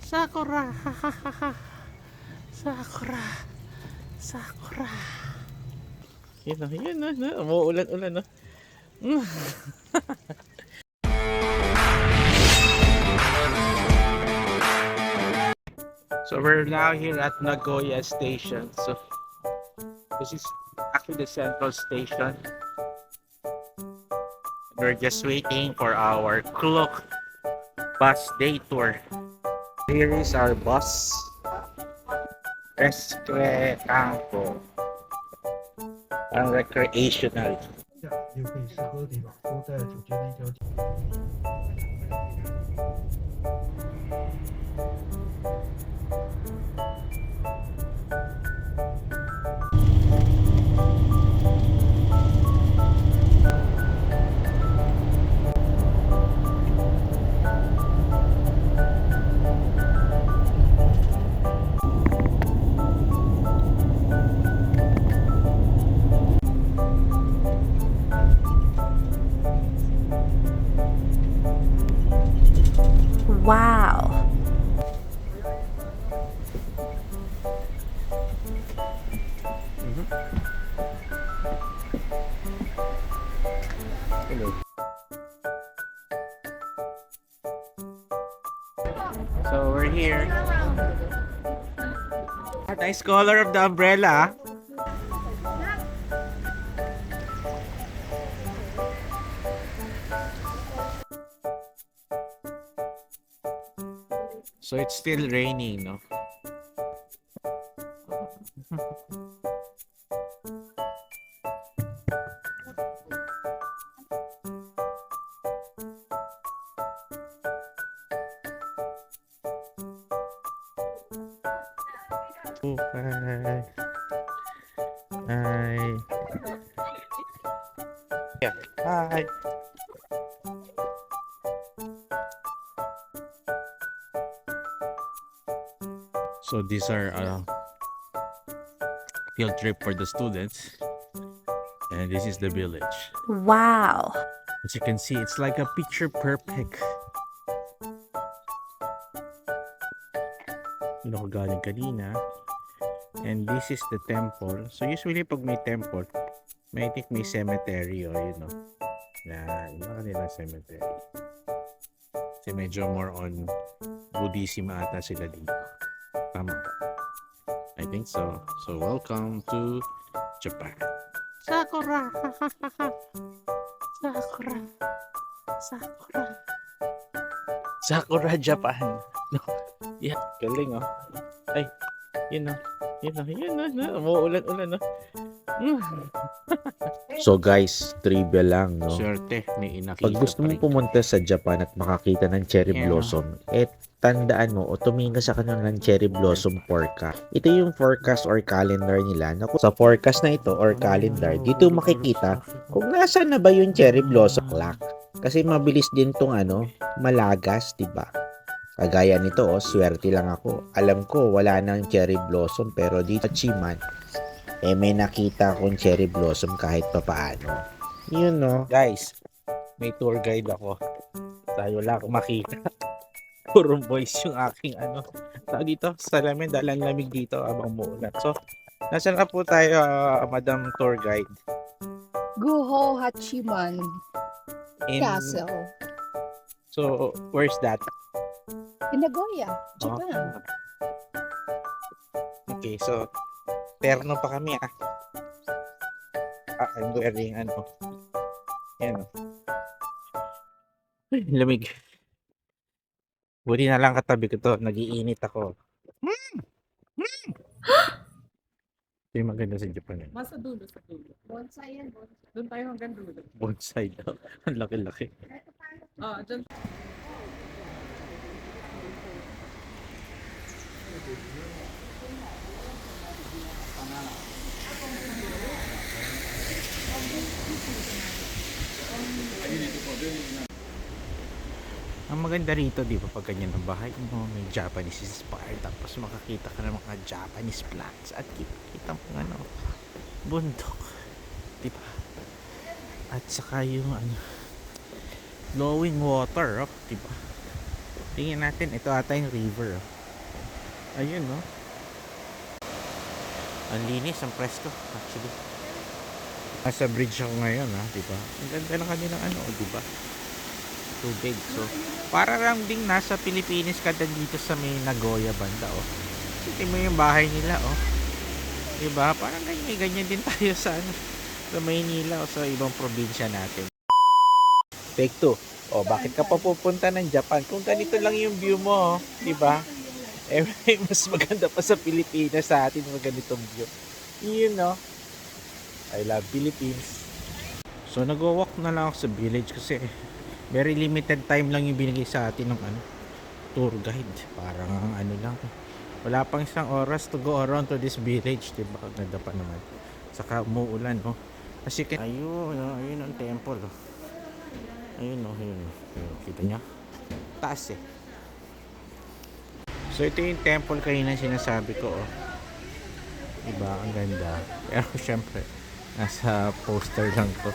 Sakura. Sakura. Sakura. Yun o, yun o. Umuulan-ulan o. So we're now here at Nagoya Station. So this is actually the central station. We're just waiting for our clock bus day tour. Here is our bus. Rescue Campo. Ang recreational. 也可以试喝的地方，都在酒街那条街。Wow. Hello. So we're here. Nice color of the umbrella. So it's still raining, no? Hi. Hi. Yeah. Hi. So these are field trip for the students, and this is the village. Wow. As you can see, it's like a picture perfect. Yun ako galing kanina. And this is the temple. So usually pag may temple, may cemetery o yun know. Yan, yung kanilang cemetery. Kasi medyo more on Buddhism ata sila dito. Tama ba? I think so. So welcome to Japan. Sakura. Sakura. Sakura. Sakura, Japan. Yeah, galing oh. Ay, yun oh. Yun oh, yun oh. Umuulan-ulan oh. So guys, trivia lang, no? Swerte, may inakita. Pag gusto mong pumunta sa Japan at makakita ng cherry blossom, tandaan mo o tumingin ka sa kanilang cherry blossom forecast. Ito yung forecast or calendar nila. Sa forecast na ito or calendar, dito makikita kung nasaan na ba yung cherry blossom clock. Kasi mabilis din tong malagas, 'di ba? Kagaya nito, swerte lang ako. Alam ko wala nang cherry blossom pero dito sa Chiman, may nakita akong cherry blossom kahit papaano. Yun no. Guys, may tour guide ako. Tayo lang akong makita. Puro boys yung aking tao dito, salamin dahil ang lamig dito abang umuulan. So, nasaan na po tayo, Madam Tour Guide? Guho Hachiman In, Castle So, where's that? in Nagoya, Japan. Okay, so, terno pa kami I'm wearing yan Ay, lamig. Buti na lang katabi ko to, nag-iinit ako. Ito yung maganda sa Japan. Mas sa dulo, sa dulo. Bonsai yan, bonsai. Doon tayo hanggang dulo. Bonsai daw. Ang laki-laki. Ah, dyan. Ang maganda rito, di ba, pag ganyan ang bahay mo, may Japanese inspired, tapos makakita ka ng mga Japanese plants at kita mo bundok, di ba? At saka yung flowing water, di ba? Tingnan natin, ito ata yung river, Ayun, no? Ang linis, ang presko, actually. Nasa bridge ako ngayon, ha, di ba? Ang ganda ng kanilang ano, di ba? Tubig. So, para lang ding nasa Pilipinas ka dito sa may Nagoya banda, oh. Tingnan mo yung bahay nila, oh. Di ba? Parang ganyan din tayo sa ano, sa Maynila o sa ibang probinsya natin. Take 2. Oh, bakit ka pa pupunta ng Japan? Kung ganito lang yung view mo, oh, di ba? Eh, mas maganda pa sa Pilipinas sa atin mga ganitong view. You know, I love Philippines. So, nag-walk na lang ako sa village kasi very limited time lang yung binigay sa atin ng ano, tour guide. Parang ano lang. Wala pang isang oras to go around to this village. Diba? Ganda pa naman. Saka umuulan, oh. Kasi ayun, oh, ayun ang temple, oh. Ayun, oh, ayun, oh. Ayun, kita nyo? Taas, eh. So, ito yung temple kanina sinasabi ko, oh. Diba? Ang ganda. Pero, syempre, nasa poster lang to.